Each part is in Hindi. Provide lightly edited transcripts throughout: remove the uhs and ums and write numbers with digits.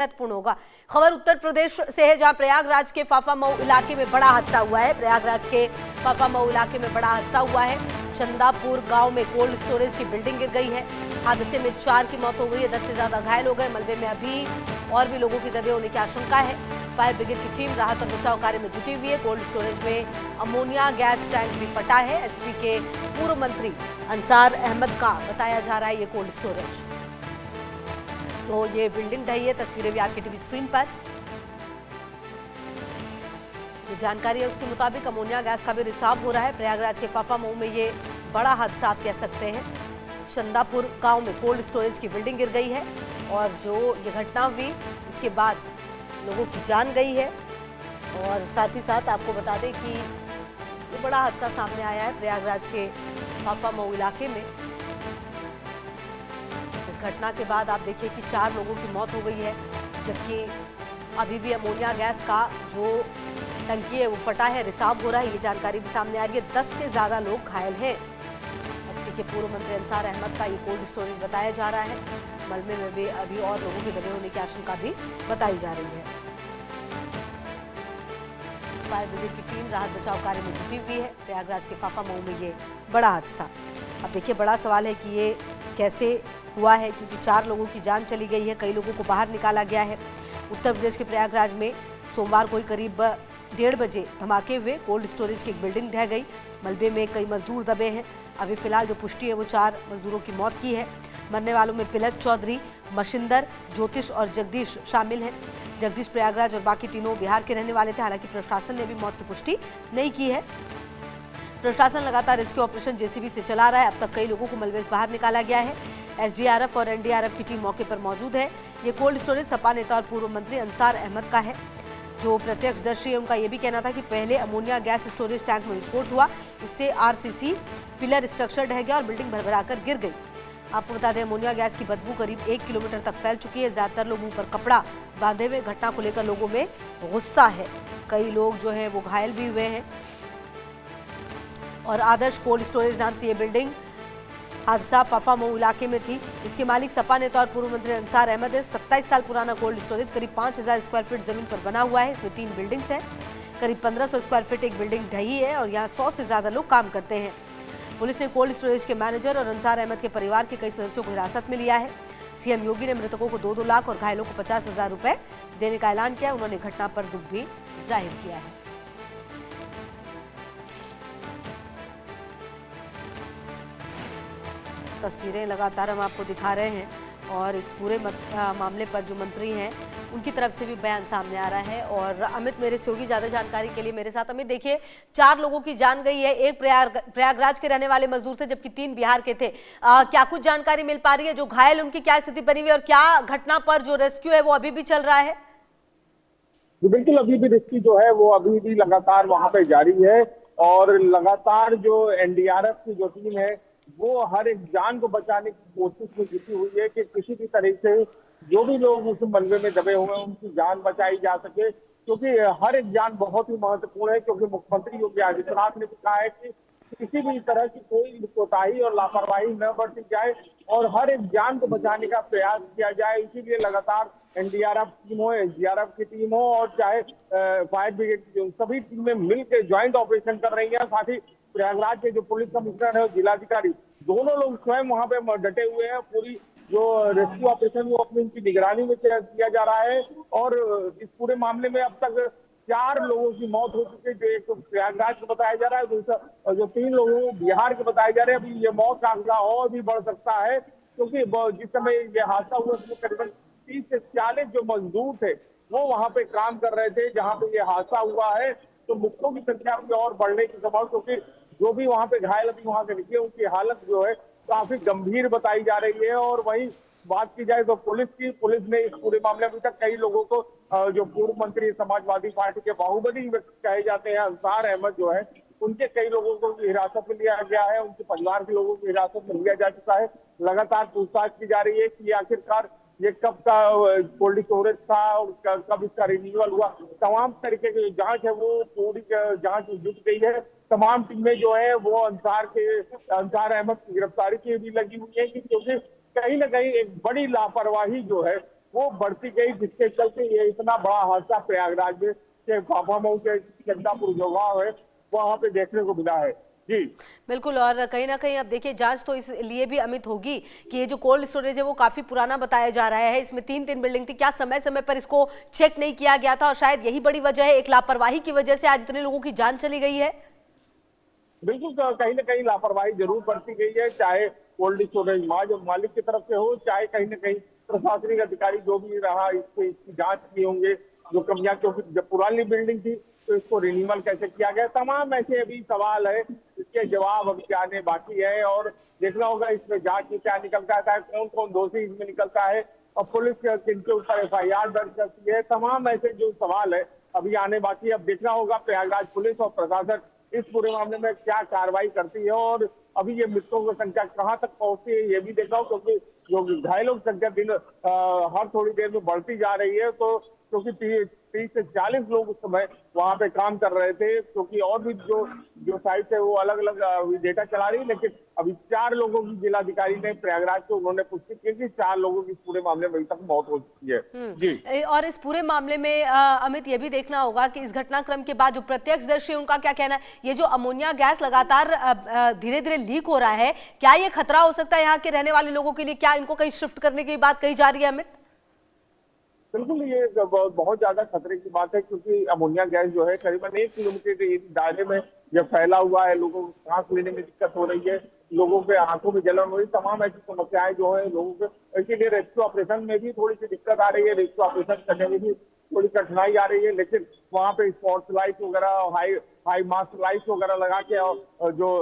महत्वपूर्ण होगा। खबर उत्तर प्रदेश से है, जहां प्रयागराज के फाफामऊ इलाके में बड़ा हादसा हुआ है। प्रयागराज के फाफामऊ इलाके में बड़ा हादसा हुआ है। चंदापुर गांव में कोल्ड स्टोरेज की बिल्डिंग गिर गई है। हादसे में 4 की मौत हो गई है, 10 से ज्यादा घायल हो गए। मलबे में अभी और भी लोगों की दबे होने की आशंका है। फायर ब्रिगेड की टीम राहत और बचाव कार्य में जुटी हुई है। कोल्ड स्टोरेज में अमोनिया गैस टैंक भी फटा है। एसपी के पूर्व मंत्री अंसार अहमद का बताया जा रहा है ये कोल्ड स्टोरेज। तो ये बिल्डिंग ढही है, तस्वीरें भी आपकी टीवी स्क्रीन पर। जो जानकारी है उसके मुताबिक अमोनिया गैस का भी रिसाव हो रहा है। प्रयागराज के फाफामऊ में ये बड़ा हादसा आप कह सकते हैं। चंदापुर गांव में कोल्ड स्टोरेज की बिल्डिंग गिर गई है और जो ये घटना हुई उसके बाद लोगों की जान गई है। और साथ ही साथ आपको बता दें कि ये बड़ा हादसा सामने आया है प्रयागराज के फाफामऊ इलाके में। इस घटना के बाद आप देखिए कि 4 लोगों की मौत हो गई है, जबकि अभी भी अमोनिया गैस का जो टंकी है वो फटा है, रिसाव हो रहा है। ये जानकारी भी सामने आ रही है। 10 से ज्यादा लोग घायल हैं। एसपी के पूर्व मंत्री अंसार अहमद का ये कोल्ड स्टोरेज बताया जा रहा है। मलबे में भी अभी और लोगों के दबे होने की आशंका भी बताई जा रही है। फायर ब्रिगेड की टीम राहत बचाव कार्य में जुटी हुई है। प्रयागराज के फाफामऊ में ये बड़ा हादसा। अब देखिए, बड़ा सवाल है कि ये कैसे हुआ है, क्योंकि 4 लोगों की जान चली गई है, कई लोगों को बाहर निकाला गया है। उत्तर प्रदेश के प्रयागराज में सोमवार को करीब 1:30 बजे धमाके हुए। कोल्ड स्टोरेज की एक बिल्डिंग ढह गई। मलबे में कई मजदूर दबे हैं। अभी फिलहाल जो पुष्टि है वो 4 मजदूरों की मौत की है। मरने वालों में पिलक चौधरी, मशिंदर, ज्योतिष और जगदीश शामिल हैं। जगदीश प्रयागराज और बाकी तीनों बिहार के रहने वाले थे। हालांकि प्रशासन ने भी मौत की पुष्टि नहीं की है। प्रशासन लगातार रेस्क्यू ऑपरेशन जेसीबी से चला रहा है। अब तक कई लोगों को मलबे से बाहर निकाला गया है। एसडीआरएफ और एनडीआरएफ की टीम मौके पर मौजूद है। ये कोल्ड स्टोरेज सपा नेता और पूर्व मंत्री अंसार अहमद का है। जो प्रत्यक्षदर्शी है उनका यह भी कहना था कि पहले अमोनिया गैस स्टोरेज टैंक में विस्फोट हुआ, इससे आरसीसी पिलर स्ट्रक्चर ढह गया और बिल्डिंग भरभराकर गिर गई। आपको बता दें, अमोनिया गैस की बदबू करीब 1 किलोमीटर तक फैल चुकी है। ज्यादातर लोग मुंह पर कपड़ा बांधे हुए। घटना को लेकर लोगों में गुस्सा है। कई लोग जो है वो घायल भी हुए हैं। और आदर्श कोल्ड स्टोरेज नाम से ये बिल्डिंग हादसा फाफामऊ इलाके में थी। इसके मालिक सपा नेता और पूर्व मंत्री अंसार अहमद है। 27 साल पुराना कोल्ड स्टोरेज करीब 5000 स्क्वायर फीट जमीन पर बना हुआ है। इसमें 3 बिल्डिंग्स हैं। करीब 1500 स्क्वायर फीट एक बिल्डिंग ढही है और यहाँ 100 से ज्यादा लोग काम करते हैं। पुलिस ने कोल्ड स्टोरेज के मैनेजर और अंसार अहमद के परिवार के कई सदस्यों को हिरासत में लिया है। सीएम योगी ने मृतकों को 2-2 लाख और घायलों को 50,000 रुपए देने का ऐलान किया। उन्होंने घटना पर दुख भी जाहिर किया है। तस्वीरें लगातार हम आपको दिखा रहे हैं और इस पूरे मामले पर जो मंत्री हैं उनकी तरफ से भी बयान सामने आ रहा है। और अमित मेरे से होगी ज्यादा जानकारी के लिए मेरे साथ। अमित, देखिए 4 लोगों की जान गई है। एक प्रयागराज के रहने वाले मजदूर थे, जबकि 3 बिहार के थे। क्या कुछ जानकारी मिल पा रही है? जो घायल उनकी क्या स्थिति बनी हुई है और क्या घटना पर जो रेस्क्यू है वो अभी भी चल रहा है? बिल्कुल, अभी भी रेस्क्यू जो है वो अभी भी लगातार वहां पे जारी है। और लगातार जो एनडीआरएफ की जो टीम है वो हर एक जान को बचाने की कोशिश में जुटी हुई है कि किसी भी तरह से जो भी लोग उस मलबे में दबे हुए हैं उनकी जान बचाई जा सके, क्योंकि हर एक जान बहुत ही महत्वपूर्ण है। क्योंकि मुख्यमंत्री योगी आदित्यनाथ ने कहा है कि किसी भी तरह की कोई कोताही और लापरवाही न बरती जाए और हर एक जान को बचाने का प्रयास किया जाए। इसीलिए लगातार एनडीआरएफ टीम हो, एसडीआरएफ की टीम हो और चाहे फायर ब्रिगेड की सभी टीमें मिलकर ज्वाइंट ऑपरेशन कर रही हैं। साथ ही प्रयागराज के जो पुलिस कमिश्नर है और जिलाधिकारी दोनों लोग स्वयं वहां पे डटे हुए हैं। पूरी जो रेस्क्यू ऑपरेशन वो अपनी उनकी निगरानी में किया जा रहा है। और इस पूरे मामले में अब तक 4 लोगों की मौत हो चुकी है। जो एक प्रयागराज को बताया जा रहा है, दूसरा जो 3 लोगों को बिहार के बताए जा रहे हैं। अभी ये मौत का आंकड़ा और भी बढ़ सकता है, क्योंकि जिस समय ये हादसा हुआ उसमें करीबन 30 से 40 जो मजदूर थे वो वहां पे काम कर रहे थे जहां पे ये हादसा हुआ है। तो मृतकों की संख्या भी और बढ़ने की संभावना, क्योंकि जो भी वहां पे घायल अभी वहां से निकले उनकी हालत जो है काफी गंभीर बताई जा रही है। और वहीं बात की जाए तो पुलिस ने इस पूरे मामले में अभी तक कई लोगों को जो पूर्व मंत्री समाजवादी पार्टी के बाहुबली कहे जाते हैं अंसार अहमद जो है, उनके कई लोगों को हिरासत में लिया गया है। उनके परिवार के लोगों को हिरासत में लिया जा चुका है। लगातार पूछताछ की जा रही है कि आखिरकार ये कब का कोल्ड स्टोरेज था और कब इसका रिन्यूअल हुआ। तमाम तरीके की जांच है वो पूरी जांच जुट गई है। तमाम टीमें जो है वो अंसार अहमद की गिरफ्तारी की भी लगी हुई है, क्योंकि कहीं ना कहीं एक बड़ी लापरवाही जो है वो बढ़ती गई, जिसके चलते ये इतना बड़ा हादसा प्रयागराज में के फाफामऊ के चंदापुर जो गाँव है वहां पे देखने को मिला है। जी बिल्कुल। और कहीं ना कहीं अब देखिए जांच तो इसलिए भी अमित होगी कि ये जो कोल्ड स्टोरेज है वो काफी पुराना बताया जा रहा है, इसमें तीन तीन बिल्डिंग थी, क्या समय समय पर इसको चेक नहीं किया गया था और शायद यही बड़ी वजह है, एक लापरवाही की वजह से आज इतने लोगों की जान चली गई है। बिल्कुल, कहीं ना कहीं लापरवाही जरूर बरती गई है, चाहे कोल्ड स्टोरेज मालिक की तरफ से हो, चाहे कहीं ना कहीं प्रशासनिक अधिकारी जो भी रहा इसकी जांच किए होंगे जो कमियां, क्योंकि जब पुरानी बिल्डिंग थी तो इसको रिन्यूअल कैसे किया गया, तमाम ऐसे अभी सवाल है, इसके जवाब अभी आने बाकी है और देखना होगा इसमें जांच में क्या निकलता है, कौन कौन दोषी इसमें निकलता है और पुलिस किनके ऊपर FIR दर्ज करती है, तमाम ऐसे जो सवाल है अभी आने बाकी है। अब देखना होगा प्रयागराज पुलिस और प्रशासन इस पूरे मामले में क्या कार्रवाई करती है और अभी ये मृतकों की संख्या कहां तक पहुंचती है ये भी देखा हो, क्योंकि जो घायलों की संख्या दिन हर थोड़ी देर में बढ़ती जा रही है। तो क्योंकि 30 से 40 लोग उस समय वहां पे काम कर रहे थे, क्योंकि और भी जो साइट है वो अलग अलग डेटा चला रही है, लेकिन अभी 4 लोगों की जिलाधिकारी ने प्रयागराज को उन्होंने पुष्टि की कि 4 लोगों की पूरे मामले में अभी तक मौत हो चुकी है। जी और इस पूरे मामले में अमित ये भी देखना होगा कि इस घटनाक्रम के बाद जो प्रत्यक्षदर्शी उनका क्या कहना है, ये जो अमोनिया गैस लगातार धीरे धीरे लीक हो रहा है, क्या ये खतरा हो सकता है यहाँ के रहने वाले लोगों के लिए, क्या इनको कहीं शिफ्ट करने की बात कही जा रही है अमित? बिल्कुल, ये बहुत ज्यादा खतरे की बात है, क्योंकि अमोनिया गैस जो है करीबन 1 किलोमीटर के दायरे में जब फैला हुआ है, लोगों को सांस लेने में दिक्कत हो रही है, लोगों के आंखों में जलन हो रही है, तमाम ऐसी समस्याएं जो है लोगों के, इसीलिए रेस्क्यू ऑपरेशन में भी थोड़ी सी दिक्कत आ रही है, रेस्क्यू ऑपरेशन करने में भी थोड़ी कठिनाई आ रही है, लेकिन वहाँ पे स्पॉट लाइट वगैरह, हाई मास्ट लाइट वगैरह लगा के और जो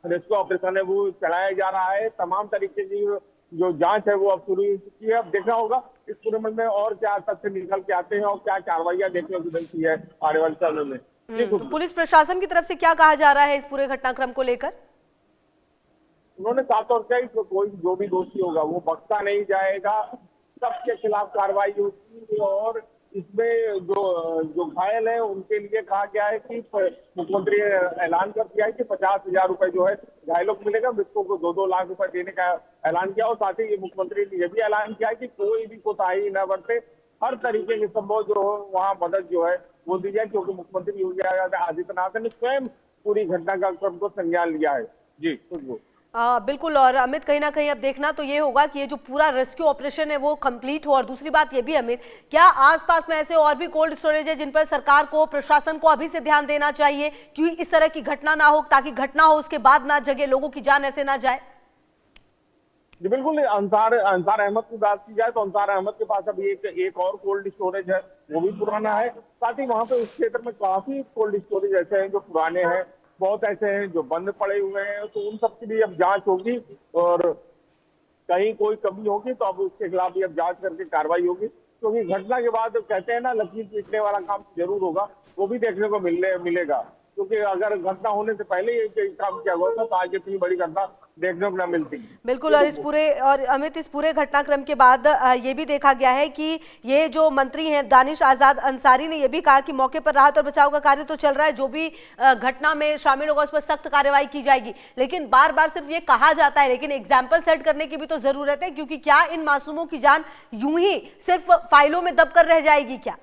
रेस्क्यू ऑपरेशन है वो चलाया जा रहा है। तमाम तरीके की जो जांच है वो अब शुरू हो चुकी है। अब देखना होगा इस पूरे मामले में और क्या तथ्य निकल के आते हैं और क्या कार्रवाइयां देखने को मिलती है आने वाले समय में। तो पुलिस प्रशासन की तरफ से क्या कहा जा रहा है इस पूरे घटनाक्रम को लेकर? उन्होंने साफ तौर से कोई जो भी दोषी होगा वो बख्शा नहीं जाएगा, सबके खिलाफ कार्रवाई होगी और इसमें जो घायल है उनके लिए कहा गया है कि मुख्यमंत्री ने ऐलान कर दिया है कि 50,000 रुपए जो है घायलों को मिलेगा, मृतकों को 2-2 लाख रुपए देने का ऐलान किया और साथ ही ये मुख्यमंत्री ने यह भी ऐलान किया है कि कोई भी कोताही न बरते, हर तरीके की संभव जो हो वहाँ मदद जो है वो दी जाए, क्योंकि मुख्यमंत्री योगी आदित्यनाथ ने स्वयं पूरी घटना का क्रम को संज्ञान लिया है। जी बिल्कुल। और अमित कहीं ना कहीं अब देखना तो ये होगा कि ये जो पूरा रेस्क्यू ऑपरेशन है वो कंप्लीट हो, और दूसरी बात ये भी अमित, क्या आसपास में ऐसे और भी कोल्ड स्टोरेज है जिन पर सरकार को, प्रशासन को अभी से ध्यान देना चाहिए कि इस तरह की घटना ना हो, ताकि घटना हो उसके बाद ना जगे, लोगों की जान ऐसे ना जाए? जी बिल्कुल, अंसार अहमद की बात की जाए तो अंसार अहमद के पास अभी एक और कोल्ड स्टोरेज है, वो भी पुराना है। साथ ही वहाँ पे उस क्षेत्र में काफी कोल्ड स्टोरेज ऐसे हैं जो पुराने हैं, बहुत ऐसे हैं जो बंद पड़े हुए हैं, तो उन सब की भी अब जांच होगी और कहीं कोई कमी होगी तो अब उसके खिलाफ भी अब जांच करके कार्रवाई होगी, क्योंकि घटना के बाद कहते हैं ना लकीर पीटने वाला काम जरूर होगा, वो भी देखने को मिलेगा, क्योंकि अगर घटना होने से पहले ये काम किया गया था तो आज इतनी बड़ी घटना देखने को न मिलती। बिल्कुल। और अमित इस पूरे घटनाक्रम के बाद ये भी देखा गया है कि ये जो मंत्री हैं दानिश आजाद अंसारी ने ये भी कहा कि मौके पर राहत और बचाव का कार्य तो चल रहा है, जो भी घटना में शामिल होगा उस पर सख्त कार्रवाई की जाएगी, लेकिन बार बार सिर्फ ये कहा जाता है, लेकिन एग्जाम्पल सेट करने की भी तो जरूरत है, क्योंकि क्या इन मासूमों की जान यूं ही सिर्फ फाइलों में दबकर रह जाएगी क्या?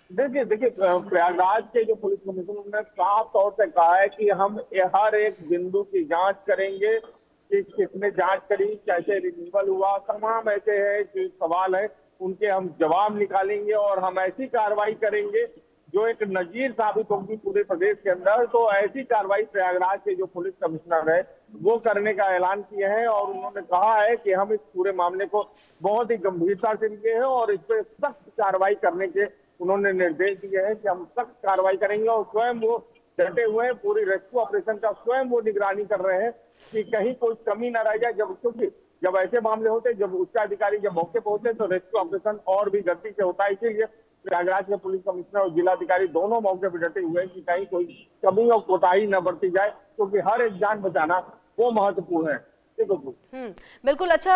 देखिए प्रयागराज के जो पुलिस कमिश्नर ने साफ तौर से कहा है कि हम हर एक बिंदु की जांच करेंगे कि किसने जांच करी, कैसे रिन्यूअल हुआ, तमाम ऐसे है जो सवाल है उनके हम जवाब निकालेंगे और हम ऐसी कार्रवाई करेंगे जो एक नजीर साबित होगी पूरे प्रदेश के अंदर। तो ऐसी कार्रवाई प्रयागराज के जो पुलिस कमिश्नर है वो करने का ऐलान किए हैं और उन्होंने कहा है कि हम इस पूरे मामले को बहुत ही गंभीरता से लिए हैं और इस पर सख्त कार्रवाई करने के उन्होंने निर्देश दिए हैं कि हम सख्त कार्रवाई करेंगे और स्वयं वो डटे हुए हैं, पूरी रेस्क्यू ऑपरेशन का स्वयं वो निगरानी कर रहे हैं कि कहीं कोई कमी न रह जाए। क्योंकि जब ऐसे मामले होते हैं, जब उच्चाधिकारी जब मौके पर होते हैं तो रेस्क्यू ऑपरेशन और भी गति से होता है, इसीलिए प्रयागराज के पुलिस कमिश्नर और जिलाधिकारी दोनों मौके पर डटे हुए हैं कि कहीं कोई कमी और कोताही न बरती जाए, क्योंकि हर एक जान बचाना वो महत्वपूर्ण है। बिल्कुल। अच्छा,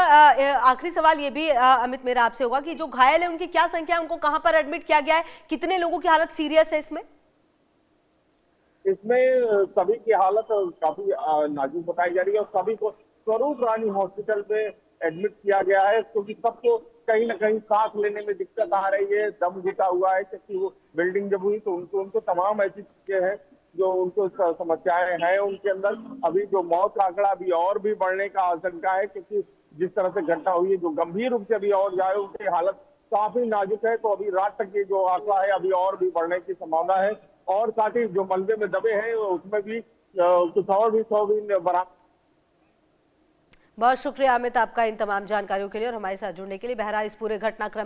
आखिरी सवाल ये भी अमित मेरा आपसे होगा कि जो घायल है उनकी क्या संख्या है, उनको कहां पर एडमिट किया गया है, कितने लोगों की हालत सीरियस है इसमें? सभी की हालत काफी नाजुक बताई जा रही है और सभी को स्वरूप रानी हॉस्पिटल में एडमिट किया गया है, क्योंकि सबको कहीं ना कहीं सांस लेने में दिक्कत आ रही है, दम घुटा हुआ है, क्योंकि वो बिल्डिंग जब हुई तो उनको तमाम ऐसी चीजें हैं जो उनको समस्याएं हैं उनके अंदर। अभी जो मौत का आंकड़ा अभी और भी बढ़ने का आशंका है, क्योंकि जिस तरह से घटना हुई है, जो गंभीर रूप से अभी और जाए उनकी हालत काफी नाजुक है, तो अभी रात तक ये जो आंकड़ा है अभी और भी बढ़ने की संभावना है। और साथ ही जो मलबे में दबे हैं उसमें भी कुछ और भी 100 बरामद। बहुत शुक्रिया अमित आपका इन तमाम जानकारियों के लिए और हमारे साथ जुड़ने के लिए। बहरहाल इस पूरे घटनाक्रम